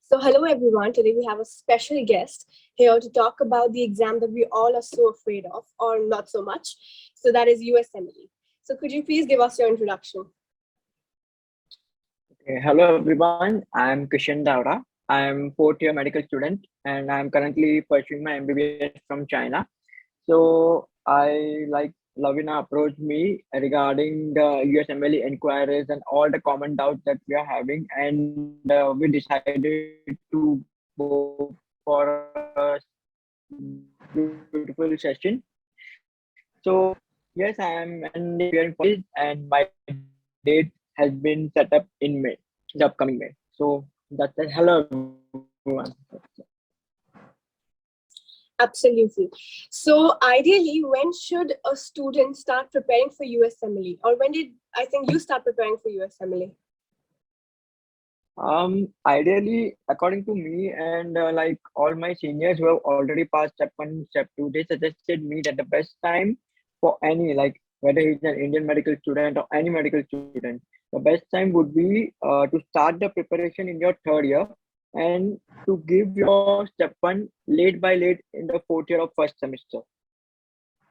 So, hello everyone. Today we have a special guest here to talk about the exam that we all are so afraid of, or not so much. So, that is USMLE. So, could you please give us your introduction? Hello everyone, I'm Krishan Davvda. I'm fourth year medical student and I'm currently pursuing my MBBS from China. So I like Laveena approached me regarding the USMLE inquiries and all the common doubts that we are having, and we decided to go for a beautiful session. So yes, I am and preparing for this, and my date has been set up in May, the upcoming May. So that's it. Hello everyone. Absolutely. So, ideally, when should a student start preparing for USMLE? Or when did I think you start preparing for USMLE? Ideally, according to me and like all my seniors who have already passed step one, step two, they suggested me that the best time for any, like whether he's an Indian medical student or any medical student, the best time would be to start the preparation in your third year and to give your step one late by late in the fourth year of first semester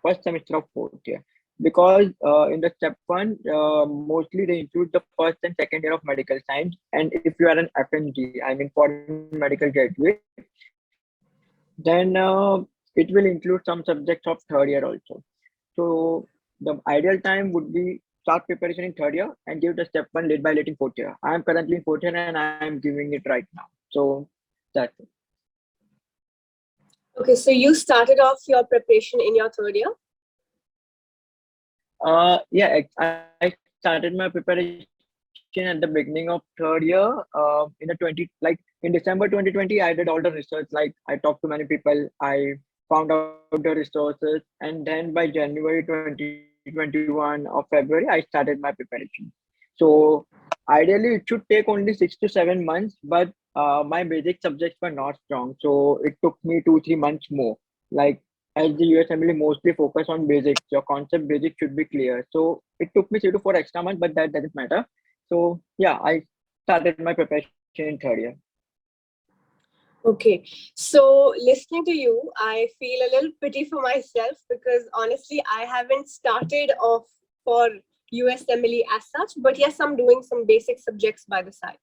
of fourth year, because in the step one mostly they include the first and second year of medical science, and if you are an FMG, I mean foreign medical graduate, then it will include some subjects of third year also. So the ideal time would be start preparation in third year and give the step one late by late in fourth year. I am currently in fourth year and I am giving it right now. So that's it. Okay, so you started off your preparation in your third year? I started my preparation at the beginning of third year. In the 20 like in December 2020, I did all the research. Like I talked to many people, I found out the resources, and then by January 2021 or February, I started my preparation. So ideally, it should take only 6 to 7 months, but my basic subjects were not strong, so it took me 2 3 months more. Like as the USMLE mostly focus on basics, your concept basics should be clear. So it took me 3 to 4 extra months, but that doesn't matter. So yeah, I started my preparation in third year. Okay, so listening to you, I feel a little pity for myself because honestly, I haven't started off for USMLE as such, but yes, I'm doing some basic subjects by the side.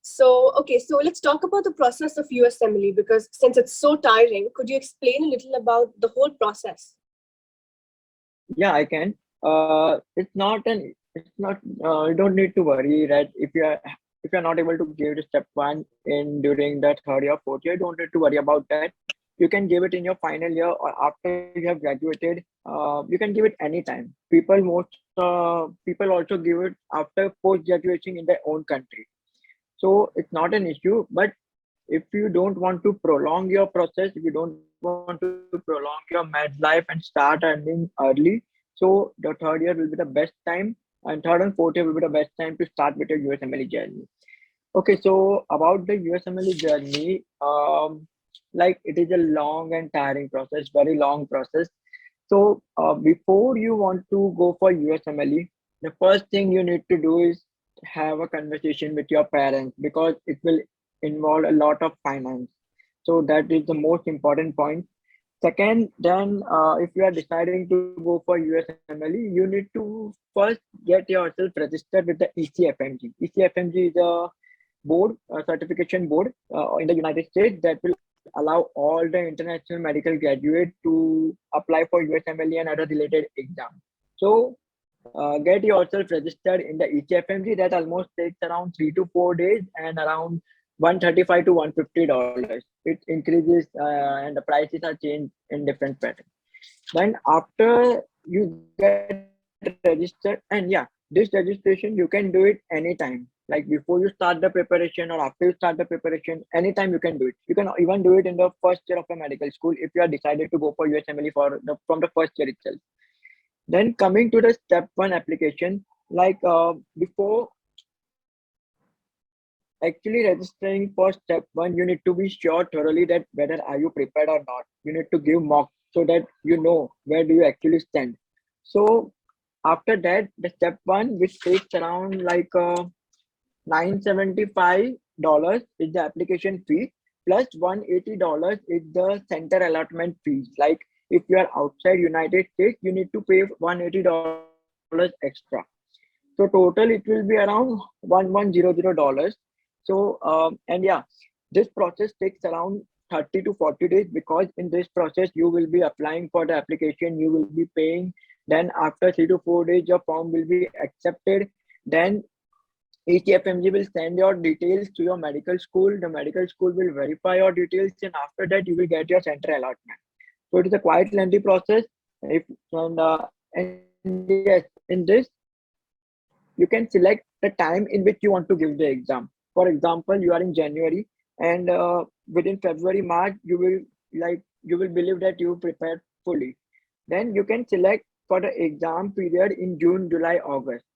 So, okay, so let's talk about the process of USMLE because since it's so tiring, could you explain a little about the whole process? Yeah, I can. It's not. You don't need to worry that if you're not able to give the step one in during the third year, fourth year, you don't need to worry about that. You can give it in your final year or after you have graduated. You can give it anytime. People also give it after post graduation in their own country. So it's not an issue. But if you don't want to prolong your process, if you don't want to prolong your med life and start earning early, so the third year will be the best time, and third and fourth year will be the best time to start with your USMLE journey. Okay, so about the USMLE journey, like it is a long and tiring process, very long process. So before you want to go for USMLE, the first thing you need to do is have a conversation with your parents, because it will involve a lot of finance. So that is the most important point. Second, then if you are deciding to go for USMLE, you need to first get yourself registered with the ECFMG. ECFMG is a board, a certification board in the United States that will allow all the international medical graduates to apply for USMLE and other related exams. So get yourself registered in the ECFMG. That almost takes around 3 to 4 days and around 135 to $150. It increases and the prices are changed in different patterns. Then after you get registered, and yeah, this registration you can do it anytime. Like before you start the preparation or after you start the preparation, anytime you can do it. You can even do it in the first year of a medical school if you are decided to go for USMLE from the first year itself. Then coming to the step one application, like before actually registering for step one, you need to be sure thoroughly that whether are you prepared or not. You need to give mock so that you know where do you actually stand. So after that, the step one, which takes around like 975 is the application fee, plus $180 is the center allotment fees. Like if you are outside United States, you need to pay $180 extra. So total it will be around $1100. And yeah, this process takes around 30 to 40 days, because in this process you will be applying for the application, you will be paying. Then after 3 to 4 days, your form will be accepted. Then ETFMG will send your details to your medical school. The medical school will verify your details, and after that you will get your center allotment. So it is a quite lengthy process. If and yes, in this you can select the time in which you want to give the exam. For example, you are in January, and within February, March, you will believe that you prepared fully. Then you can select for the exam period in June, July, August.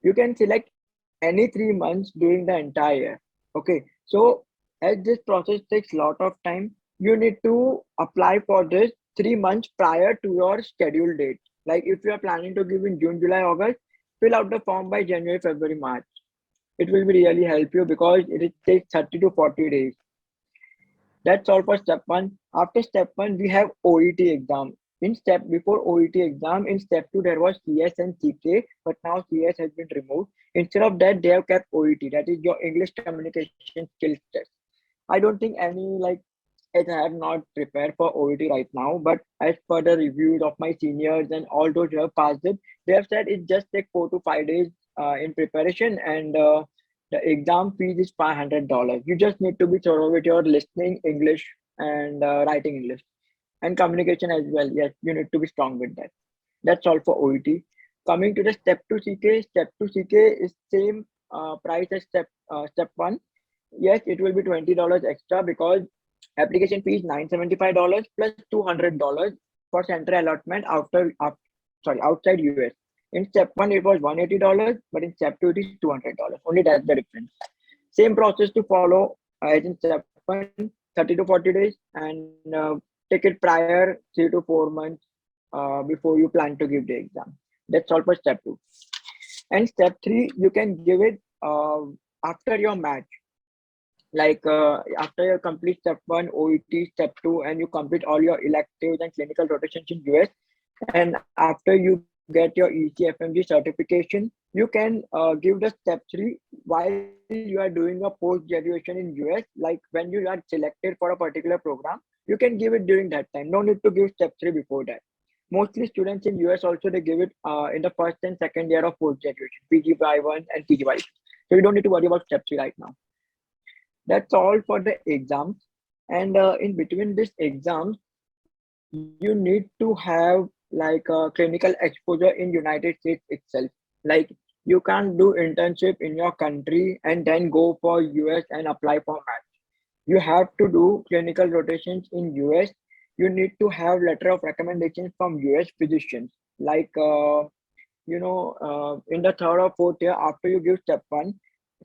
You can select any 3 months during the entire year. Okay, so as this process takes lot of time, you need to apply for this 3 months prior to your scheduled date. Like if you are planning to give in June, July, August, fill out the form by January, February, March. It will be really help you, because it takes 30 to 40 days. That's all for step one. After step one, we have OET exam. In step before OET exam, in step two, there was CS and CK, but now CS has been removed. Instead of that, they have kept OET, that is your English communication skills test. I don't think any as I have not prepared for OET right now, but as per the reviews of my seniors and all those who have passed it, they have said it just takes 4 to 5 days in preparation, and the exam fees is $500. You just need to be thorough with your listening English and writing English and communication as well. Yes, you need to be strong with that. That's all for OET. Coming to the step 2 CK is same price as step one. Yes, it will be $20 extra, because application fee is $975 plus $200 for central allotment outside US. In step one it was $180, but in step two it is $200. Only that's the difference. Same process to follow as in step one, 30 to 40 days, and take it prior 3 to 4 months before you plan to give the exam. That's all for step two. And step three, you can give it after your match. Like after you complete step one, OET, step two, and you complete all your electives and clinical rotations in US, and after you get your ECFMG certification, you can give the step three while you are doing a post graduation in US. Like when you are selected for a particular program, you can give it during that time. No need to give step three before that. Mostly students in US also, they give it in the first and second year of post graduation, PGY1 and PGY2. So you don't need to worry about step three right now. That's all for the exams. And in between these exams, you need to have clinical exposure in United States itself. Like you can't do internship in your country and then go for US and apply for match. You have to do clinical rotations in US. You need to have letter of recommendation from US physicians. Like in the third or fourth year after you give step one.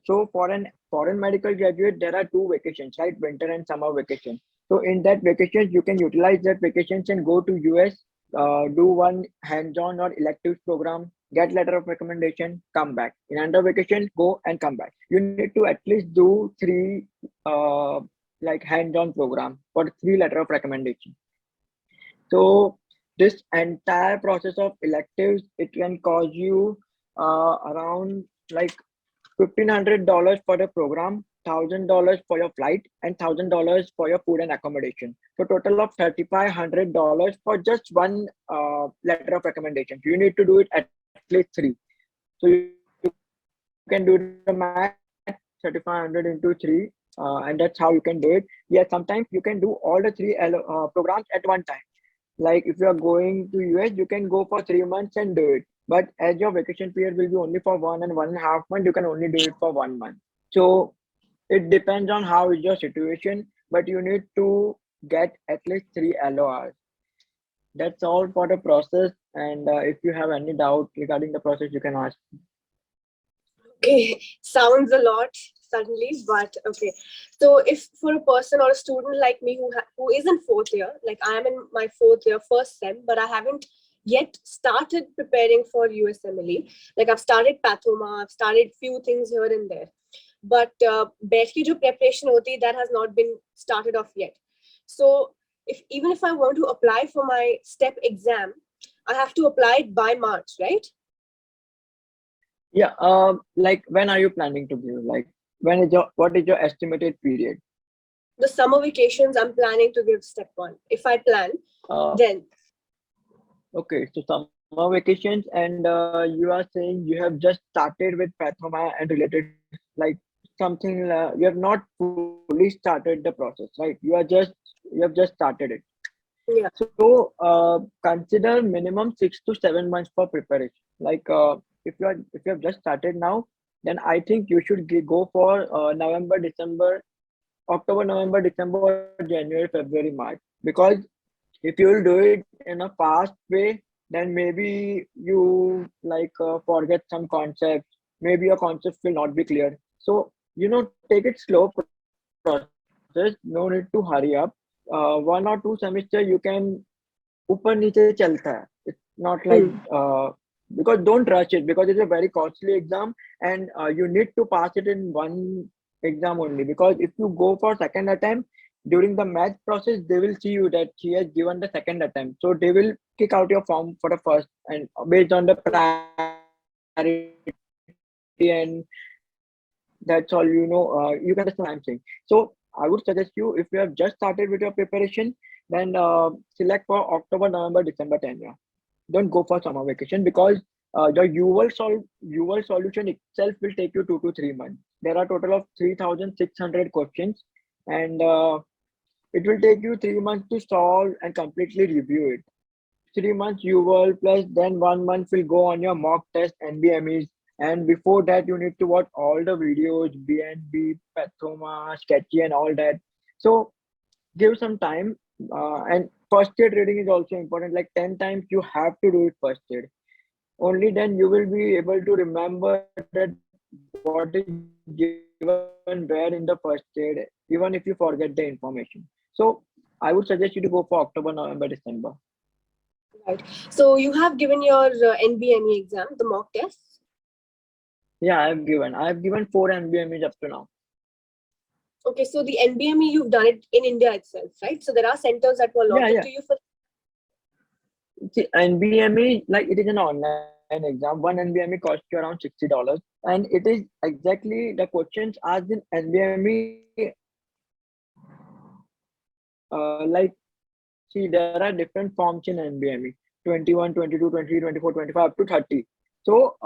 So for an foreign medical graduate, there are two vacations, right? Winter and summer vacation. So in that vacations, you can utilize that vacations and go to US, do one hands-on or electives program, get letter of recommendation, come back. In under vacation, go and come back. You need to at least do three hands-on program for three letter of recommendation. So this entire process of electives, it can cost you around like $1,500 for the program, $1,000 for your flight, and $1,000 for your food and accommodation. So total of $3,500 for just one letter of recommendation. You need to do it at least three. So you can do the math, 3,500 into three, and that's how you can do it. Yeah, sometimes you can do all the three programs at one time. Like if you are going to US, you can go for 3 months and do it. But as your vacation period will be only for 1 and 1.5 months, you can only do it for 1 month. So it depends on how is your situation, but you need to get at least 3 LORs. That's all for the process. And if you have any doubt regarding the process, you can ask. Okay, sounds a lot suddenly, but okay. So if for a person or a student like me who is in fourth year, like I am in my fourth year, first sem, but I haven't yet started preparing for USMLE. Like I've started Pathoma, I've started few things here and there. but बैठ की जो preparation होती, that has not been started off yet. So even if I want to apply for my step exam, I have to apply it by March, right? Yeah. Like when are you planning to give? Like what is your estimated period? The summer vacations, I'm planning to give step 1. If I plan, Uh, then okay. So summer vacations, and you are saying you have just started with Pathoma and related, like something. You have not fully started the process, right? You have just started it. yeah. So consider minimum 6 to 7 months for preparation. Like if you have just started now, then I think you should go for November, December, October, November, December, or January, February, March. Because if you will do it in a fast way, then maybe you like forget some concepts. Maybe your concepts will not be clear. So take it slow process. No need to hurry up. 1 or 2 semester you can ऊपर नीचे चलता है. It's not like Hmm. because don't rush it because it's a very costly exam and you need to pass it in one exam only because if you go for second attempt during the math process they will see you that she has given the second attempt so they will kick out your form for the first and based on the priority and that's all you can understand what I'm saying. So I would suggest you if you have just started with your preparation then select for October, November, December tenure. Don't go for summer vacation because the UL solution itself will take you 2 to 3 months. There are total of 3,600 questions, and it will take you 3 months to solve and completely review it. 3 months UL plus then 1 month will go on your mock test NBMEs, and before that you need to watch all the videos, BNB, Pathoma, Sketchy, and all that. So give some time and first aid reading is also important like 10 times you have to do it first aid only then you will be able to remember that what is given where in the first aid even if you forget the information. So I would suggest you to go for October, November, December. Right. So you have given your NBME exam, the mock test. Yeah, I've given 4 MBMEs up to now. Okay, so the NBME you've done it in India itself, right? So there are centers that were Yeah, allotted yeah. to you for. See, NBME, like it is an online exam. One NBME costs you around $60. And it is exactly the questions asked in NBME. Like, see, there are different forms in NBME 21, 22, 23, 24, 25, up to 30. So,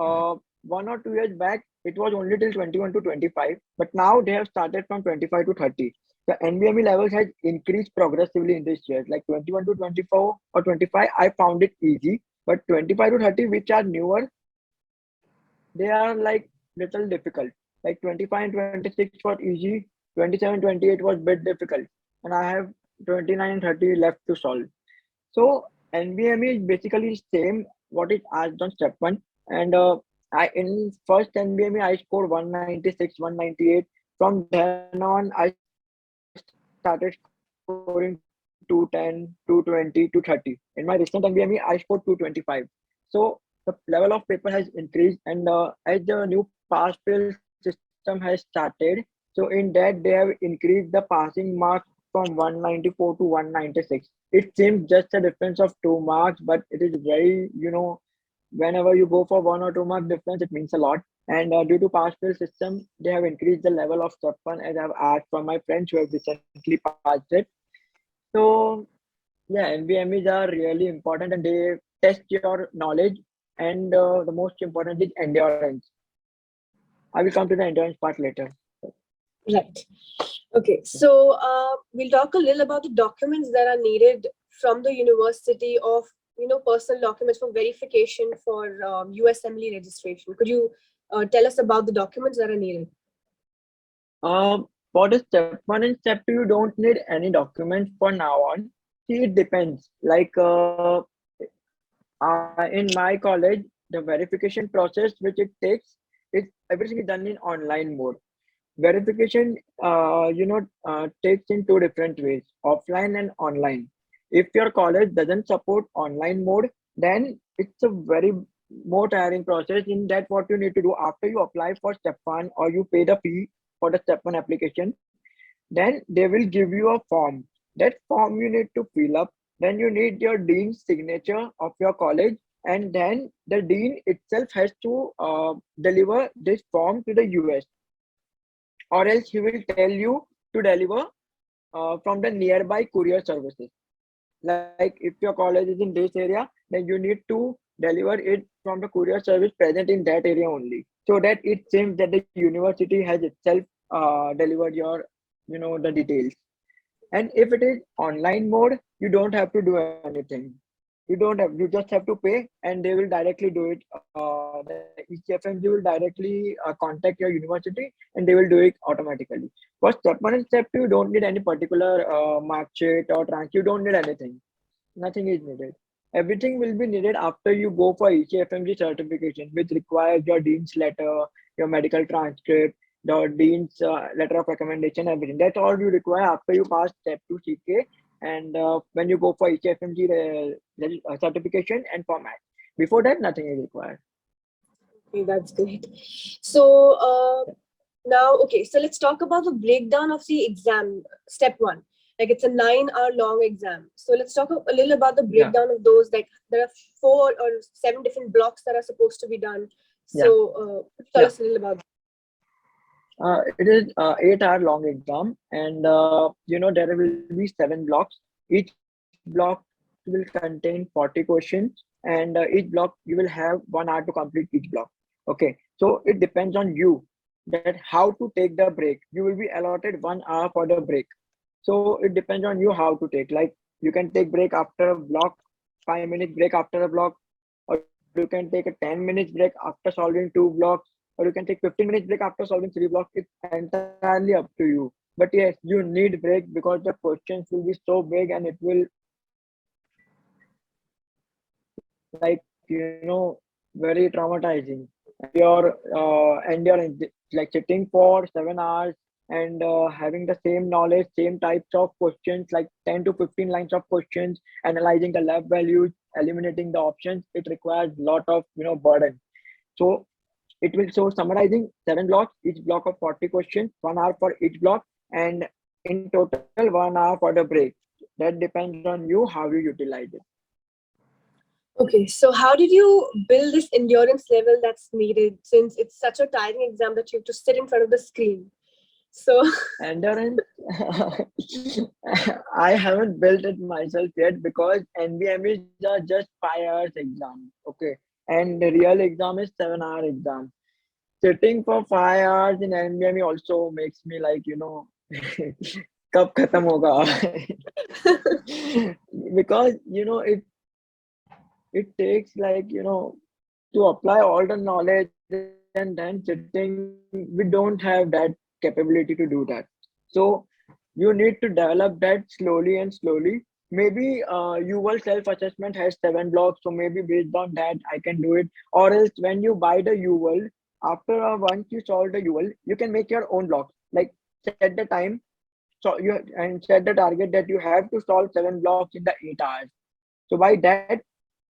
1 or 2 years back, it was only till 21 to 25, but now they have started from 25 to 30. The NBME levels has increased progressively in this year. Like 21 to 24 or 25, I found it easy, but 25 to 30, which are newer, they are like little difficult. Like 25 and 26 was easy, 27, 28 was bit difficult, and I have 29 and 30 left to solve. So NVMe is basically same what is asked on step one. And I in first NVMe I scored 196, 198. From then on I started scoring 210, 220, 230. In my recent NVMe I scored 225. So the level of paper has increased and as the new pass fail system has started, so in that they have increased the passing mark from 194 to 196. It seems just a difference of 2 marks, but it is very, whenever you go for 1 or 2 mark difference, it means a lot. And due to pass fail system, they have increased the level of step one as I've asked from my friends who have recently passed it. So yeah, NVMEs are really important and they test your knowledge. And the most important is endurance. I will come to the endurance part later. Right. Okay, so we'll talk a little about the documents that are needed from the university of personal documents for verification for USMLE registration. Could you tell us about the documents that are needed? For the step one and step two, you don't need any documents for now on. See, it depends. Like in my college, the verification process which it takes, everything is done in online mode. Verification, takes in two different ways, offline and online. If your college doesn't support online mode, then it's a very more tiring process. In that, what you need to do after you apply for step one or you pay the fee, for the step 1 application. Then they will give you a form. That form you need to fill up. Then you need your dean's signature of your college, and then the dean itself has to deliver this form to the US, or else he will tell you to deliver from the nearby courier services. Like if your college is in this area, then you need to deliver it from the courier service present in that area only, so that it seems that the university has itself delivered your, the details. And if it is online mode, you don't have to do anything. You just have to pay, and they will directly do it. The ECFMG will directly contact your university, and they will do it automatically. For step 1 and step 2, you don't need any particular mark sheet or trans. You don't need anything. Nothing is needed. Everything will be needed after you go for ECFMG certification, which requires your dean's letter, your medical transcript, the dean's letter of recommendation, everything. That's all you require after you pass step 2 CK, and when you go for ECFMG certification and format. Before that, nothing is required. Okay, that's great. So now, okay, so let's talk about the breakdown of the exam, step 1. Like it's a 9-hour long exam. So let's talk a little about the Yeah, breakdown of those. Like there are 4 or 7 different blocks that are supposed to be done. yeah, So tell yeah. us a little about that. It is 8-hour long exam, and there will be 7 blocks. Each block will contain 40 questions, and each block you will have 1 hour to complete each block. Okay, so it depends on you that how to take the break. You will be allotted 1 hour for the break. So it depends on you how to take. Like you can take break after a block, 5 minutes break after a block, or you can take a 10 minutes break after solving 2 blocks, or you can take 15 minutes break after solving 3 blocks. It's entirely up to you. But yes, you need break because the questions will be so big, and it will like very traumatizing. And your endurance, like sitting for 7 hours and having the same knowledge, same types of questions, like 10 to 15 lines of questions, analyzing the lab values, eliminating the options. It requires a lot of burden. So it will, so summarizing, 7 blocks, each block of 40 questions, 1 hour for each block, and in total 1 hour for the break. That depends on you how you utilize it. Okay, so how did you build this endurance level that's needed since it's such a tiring exam that you have to sit in front of the screen? So Endurance, I haven't built it myself yet because NVMEs are just 5 hours exam. Okay. And the real exam is 7 hour exam. Sitting for 5 hours in NVME also makes me like, कब खत्म होगा? Because, it takes like, to apply all the knowledge and then sitting, we don't have that capability to do that. So you need to develop that slowly and slowly. Maybe UL self-assessment has 7 blocks, so maybe based on that I can do it. Or else when you buy the UL, after once you solve the UL, you can make your own blocks. Like set the time, so you and set the target that you have to solve 7 blocks in the 8 hours. So by that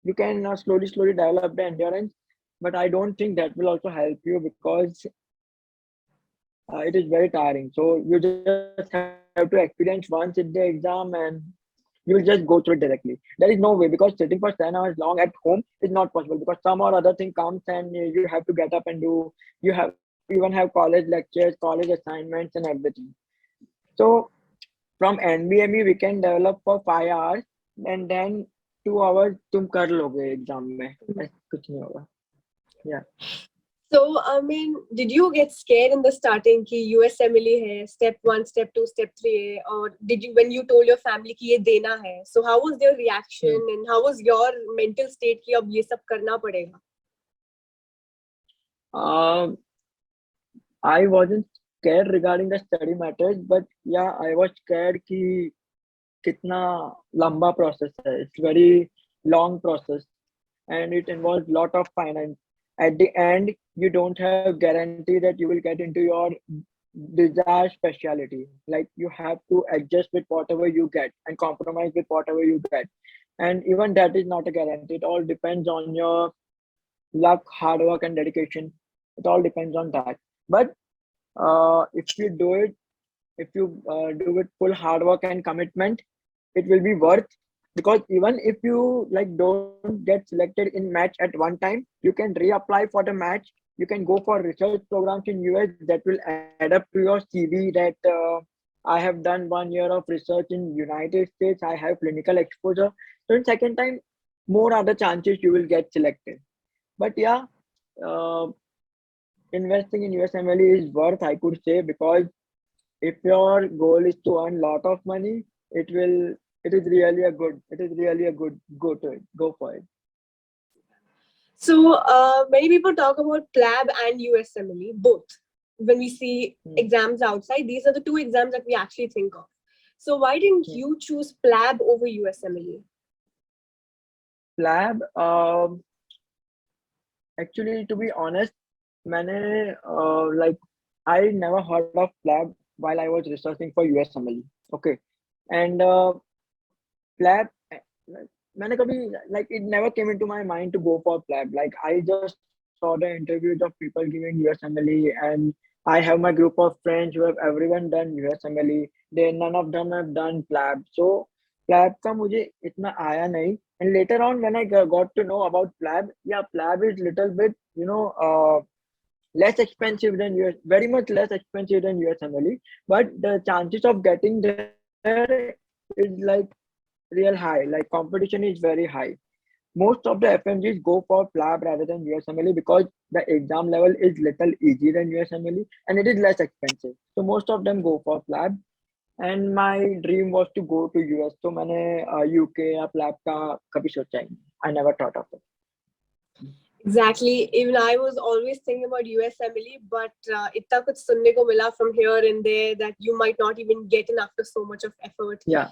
you can slowly develop the endurance. But I don't think that will also help you because it is very tiring. So you just have to experience once in the exam, and you will just go through it directly. There is no way, because sitting for 10 hours long at home is not possible, because some or other thing comes and you have to get up and do. You have even have college lectures, college assignments, and everything. So from NVME we can develop for 5 hours, and then 2 hours तुम कर लोगे exam में, ऐसा कुछ नहीं होगा. Yeah. So, I mean, did you get scared in the starting कि USMLE है, step 1, step 2, step 3 है, or did you, when you told your family कि ये देना है, so how was their reaction and how was your mental state कि अब ये सब करना पड़ेगा? Um, I wasn't scared regarding the study matters, but yeah, I was scared कि कितना लंबा process है. It's very long process, and it involves lot of finance. At the end, you don't have guarantee that you will get into your desired specialty. Like you have to adjust with whatever you get and compromise with whatever you get. And even that is not a guarantee. It all depends on your luck, hard work, and dedication. It all depends on that. But if you do it, if you do it full hard work and commitment, it will be worth. Because even if you like don't get selected in match at one time, you can reapply for the match. You can go for research programs in US that will add up to your CV that I have done 1 year of research in United States. I have clinical exposure. So in second time, more are the chances you will get selected. But yeah, uh, investing in USMLE is worth, I could say, because if your goal is to earn lot of money, it is really a good go to it. Go for it. So many people talk about FLAB and USMLE both. When we see Hmm. exams outside, these are the two exams that we actually think of. So why didn't Hmm. you choose FLAB over USMLE? Lab, actually, to be honest, मैंने like I never heard of lab while I was researching for USMLE. Okay, and lab, like, मैंने कभी like it never came into my mind to go for lab. Like I just saw the interviews of people giving USMLE, and I have my group of friends who have everyone done USMLE. They none of them have done lab. So lab का मुझे इतना आया नहीं. And later on, when I got to know about lab, yeah, lab is little bit, less expensive than US, very much less expensive than USMLE, but the chances of getting there is like real high. Like competition is very high. Most of the FMGs go for FLAB rather than USMLE because the exam level is little easier than USMLE and it is less expensive. So most of them go for FLAB. And my dream was to go to US. So मैंने UK या FLAB का कभी सोचा ही नहीं. I never thought of it. Exactly. Even I was always thinking about USMLE, but इतना कुछ सुनने को मिला from here and there that you might not even get in after so much of effort. Yeah,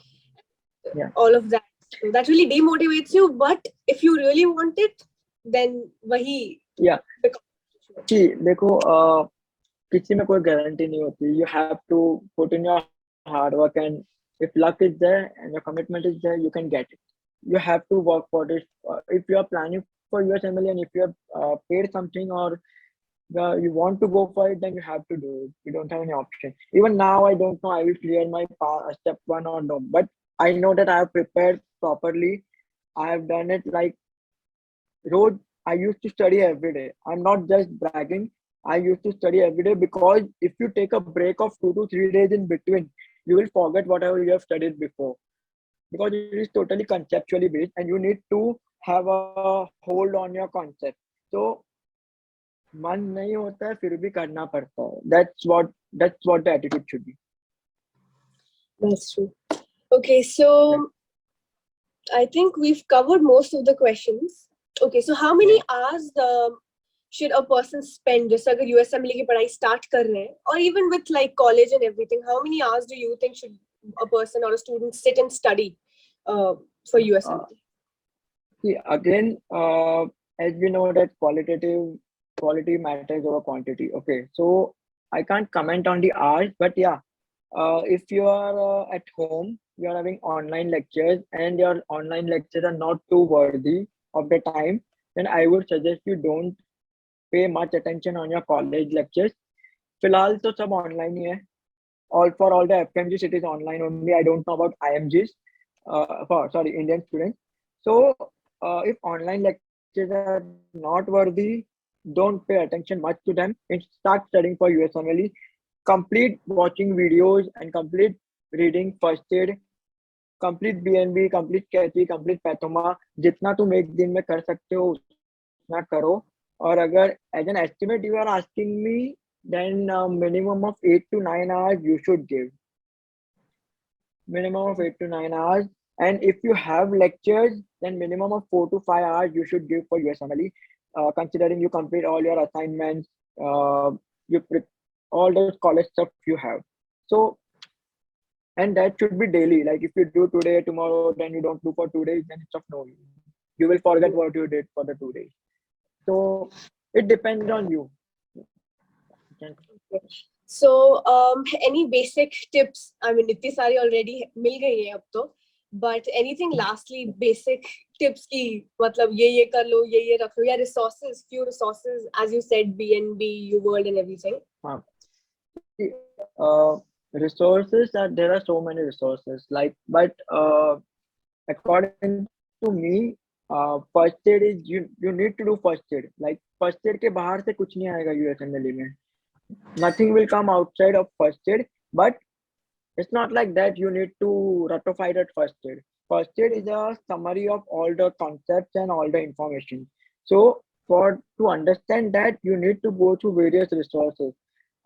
yeah. All of that. So that really demotivates you. But if you really want it, then wahi. Yeah. become- See, देखो किसी में कोई guarantee नहीं होती. You have to put in your hard work, and if luck is there and your commitment is there, you can get it. You have to work for this. If you are planning for USMLE and if you have paid something or you want to go for it, then you have to do it. You don't have any option. Even now, I don't know I will clear my step one or no, but I know that I have prepared properly. I have done it like road. I used to study every day. I'm not just bragging. I used to study every day because if you take a break of 2 to 3 days in between, you will forget whatever you have studied before because it is totally conceptually based and you need to have a hold on your concept. So मन नहीं होता है फिर भी करना पड़ता है. That's what the attitude should be. That's true. Okay, so I think we've covered most of the questions. Okay, so how many hours should a person spend just अगर USMLE की पढ़ाई start कर रहे हैं, or even with like college and everything, how many hours do you think should a person or a student sit and study for USMLE? See, again, as we know that quality matters over quantity. Okay, so I can't comment on the hours, but yeah, if you are at home, you are having online lectures, and your online lectures are not too worthy of the time, then I would suggest you don't pay much attention on your college lectures. फिलहाल तो सब online ही है. All for all the FMGs, it is online only. I don't know about IMGs, sorry, Indian students. So if online lectures are not worthy, don't pay attention much to them and start studying for USMLE. Complete watching videos and complete reading first aid, complete BNB, complete CATI, complete Pathoma. जितना तुम एक दिन में कर सकते हो उतना करो. और अगर as an estimate you are asking me, then minimum of 8 to 9 hours you should give. Minimum of 8 to 9 hours. And if you have lectures, then minimum of 4 to 5 hours you should give for USMLE, considering you complete all your assignments, you all those college stuff you have. So, and that should be daily. Like if you do today, tomorrow, then you don't do for 2 days, then it's of no use. You will forget what you did for the 2 days. So it depends on you. So any basic tips? I mean, इतनी सारी already मिल गई है अब तो. But anything lastly, basic tips की मतलब ये कर लो, ये रख लो, या resources, few resources, as you said, BNB, UWorld and everything. See, resources are there are so many resources. Like, but according to me, first aid is you need to do first aid. Like first aid के बाहर से कुछ नहीं आएगा USMLE में. Nothing will come outside of first aid. But it's not like that you need to ratify that first aid. First aid is a summary of all the concepts and all the information. So for to understand that you need to go to various resources.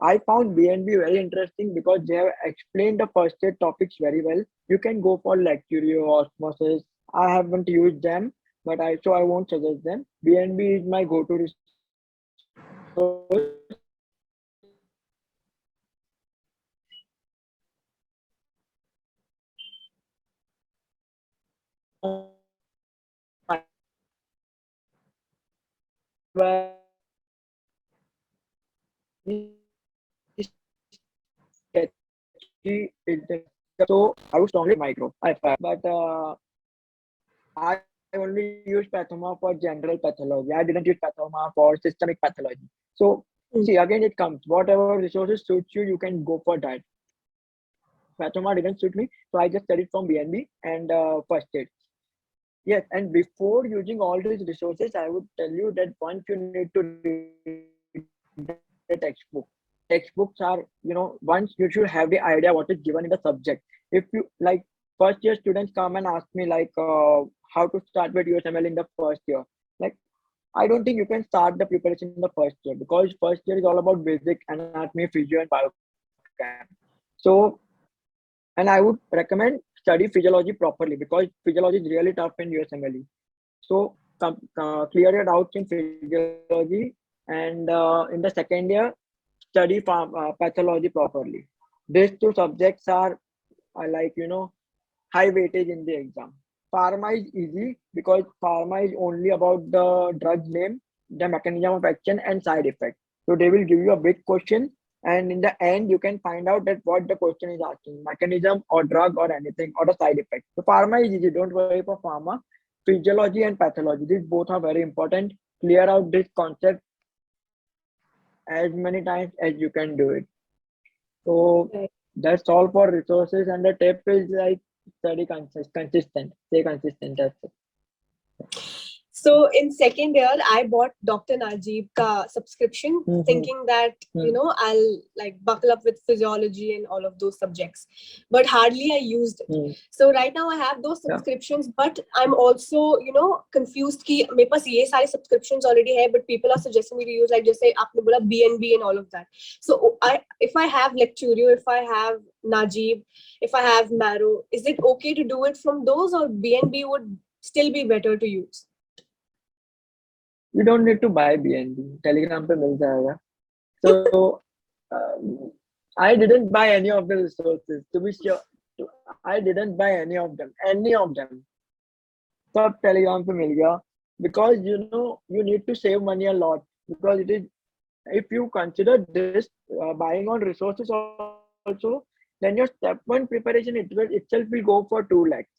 I found BNB very interesting because they have explained the first aid topics very well. You can go for Lecturio, Osmosis. I haven't used them, but I won't suggest them. BNB is my go-to resource. So I would strongly micro, but I only use Pathoma for general pathology. I didn't use Pathoma for systemic pathology. So see, again it comes. Whatever resources suits you, you can go for that. Pathoma didn't suit me, so I just studied from BNB and first aid. Yes, and before using all these resources, I would tell you that once you need to read the textbook. Textbooks are, once you should have the idea what is given in the subject. If you like, first year students come and ask me like how to start with USML in the first year. Like, I don't think you can start the preparation in the first year because first year is all about basic anatomy, physio, and biochem. So, and I would recommend study physiology properly because physiology is really tough in USMLE. So clear your doubts in physiology, and in the second year, study pathology properly. These two subjects are high weightage in the exam. Pharma is easy because pharma is only about the drug name, the mechanism of action, and side effect. So they will give you a big question, and in the end, you can find out that what the question is asking: mechanism or drug or anything or the side effect. So pharma is easy. Don't worry for pharma. Physiology and pathology, these both are very important. Clear out this concept as many times as you can do it. So Right. that's all for resources, and the tip is like study consistent, stay consistent. That's it. So in second year, I bought Dr. Najib ka subscription, Mm-hmm. thinking that I'll like buckle up with physiology and all of those subjects, but hardly I used it. Mm-hmm. So right now I have those Yeah. subscriptions, but I'm also confused कि मेरे पास ये सारे subscriptions already है, but people are suggesting me to use like जैसे आपने बोला BNB and all of that. So if I have Lecturio, if I have Najib, if I have Marrow, is it okay to do it from those, or BNB would still be better to use? You don't need to buy BNB. Telegram पे मिल जाएगा. So I didn't buy any of the resources. To be sure, I didn't buy any of them. Any of them. सब Telegram पे मिल गया. Because you need to save money a lot. Because it is, if you consider this buying on resources also, then your step one preparation itself will go for 2 lakhs.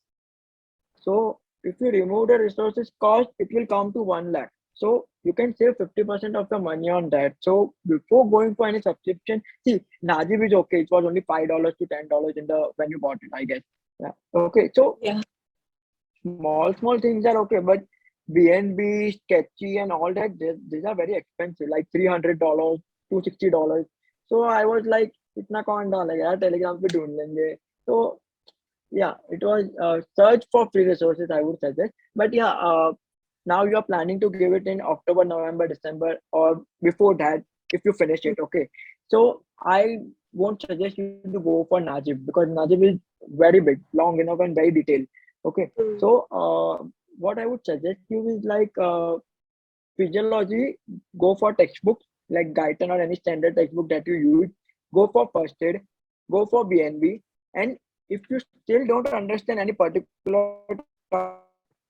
So if you remove the resources cost, it will come to 1 lakh. So you can save 50% of the money on that. So before going for any subscription, see, Najib is okay. It was only $5 to $10 in the when you bought it, I guess. Yeah. Okay. So Yeah. small things are okay, but BNB, Sketchy, and all that, these are very expensive, like $300, $260. So I was like, इतना कौन डालेगा यार, Telegram पे ढूंढ लेंगे. So yeah, it was search for free resources, I would suggest. But yeah, now you are planning to give it in October, November, December, or before that if you finish it. Okay, so I won't suggest you to go for Najib because Najib is very big, long enough, and very detailed. Okay, Mm. so what I would suggest you is like physiology, go for textbooks like Guyton or any standard textbook that you use. Go for first aid, go for BNB, and if you still don't understand any particular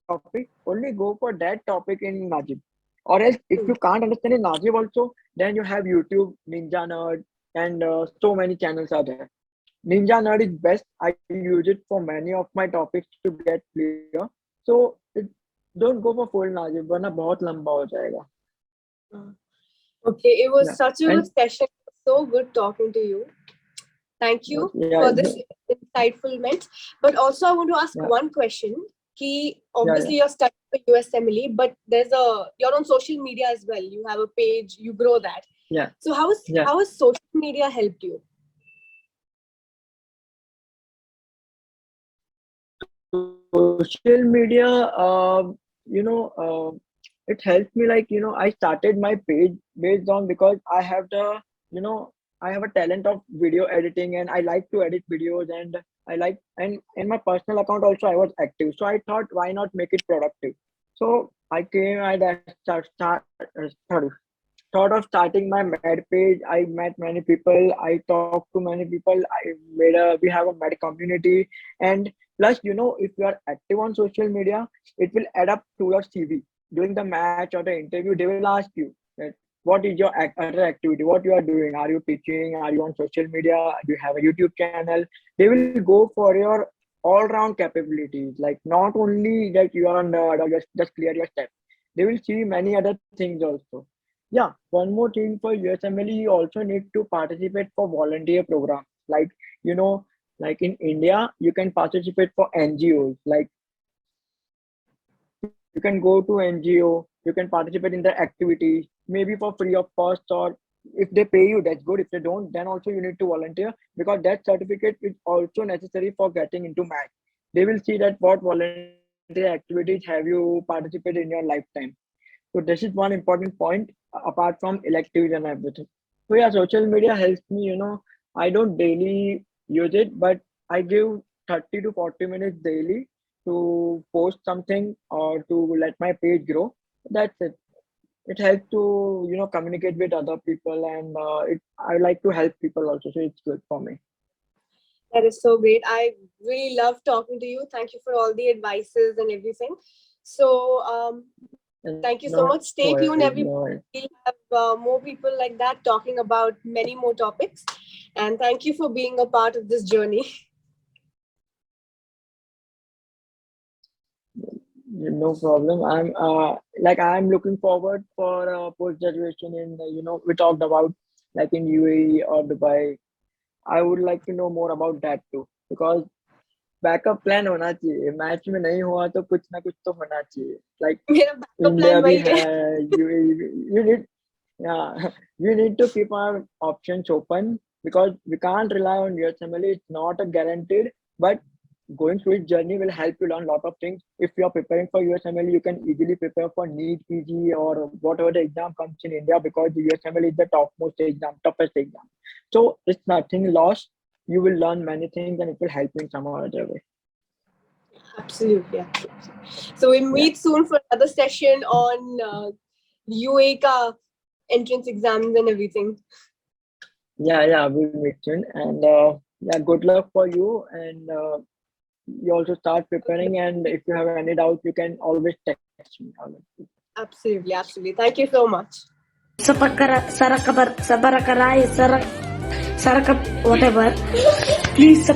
topic, only go for that topic in Najib. Or else, if you can't understand in Najib also, then you have YouTube, Ninja Nerd, and so many channels are there. Ninja Nerd is best. I use it for many of my topics to get clear. So don't go for full Najib, वरना बहुत लंबा हो जाएगा. Okay, it Yeah, was such a and good session. so good talking to you. Thank you Yeah, for this insightful message. But also, I want to ask yeah, one question. Ki yeah, obviously you're studying for USMLE, but you're on social media as well. You have a page, you grow that. yeah, So yeah. how has social media helped you? Social media, it helped me, like, I started my page based on, because I have you know, I have a talent of video editing, and I like to edit videos, and and in my personal account also I was active. So I thought, why not make it productive? So I came, sorry, thought of starting my med page. I met many people. I talked to many people. We have a med community, and plus, if you are active on social media, it will add up to your CV during the match or the interview. They will ask you that what is your other activity, what you are doing. Are you teaching? Are you on social media? Do you have a YouTube channel? They will go for your all-round capabilities, like not only that you are a nerd or just clear your steps. They will see many other things also. Yeah, one more thing, for USMLE, you also need to participate for volunteer programs. You know, like in India, you can participate for NGOs. Like you can go to NGO, you can participate in the activities, maybe for free of cost, or if they pay you, that's good. If they don't, then also you need to volunteer, because that certificate is also necessary for getting into match. They will see that what volunteer activities have you participated in your lifetime. So this is one important point, apart from electives and everything. So yeah, social media helps me, I don't daily use it, but I give 30 to 40 minutes daily to post something or to let my page grow. That's it. It helps to, communicate with other people, and I like to help people also. So it's good for me. That is so great. I really love talking to you. Thank you for all the advices and everything. So, thank you so No much. Stay worries, tuned, no everybody. worries. We'll have more people like that talking about many more topics. And thank you for being a part of this journey. No problem. I'm looking forward for post graduation in, we talked about like in UAE or Dubai. I would like to know more about that too, because backup plan होना चाहिए. Match में नहीं हुआ तो कुछ ना कुछ तो होना चाहिए. Like मेरा बैकअप इंडिया प्लान भी वही है, है. UAE. You need, yeah, we need to keep our options open, because we can't rely on USMLE. It's not a guaranteed, but going through its journey will help you learn a lot of things. If you are preparing for USMLE, you can easily prepare for NEET, PG, or whatever the exam comes in India, because the USMLE is the topmost exam, toughest exam. So it's nothing lost. You will learn many things, and it will help you in some or other way. Absolutely, absolutely. So we Yeah, meet soon for another session on UA ka entrance exams and everything. yeah, we'll meet soon. And yeah, good luck for you. And you also start preparing. And if you have any doubt, you can always text me. Absolutely, absolutely. Thank you so much. Saraka, whatever. Please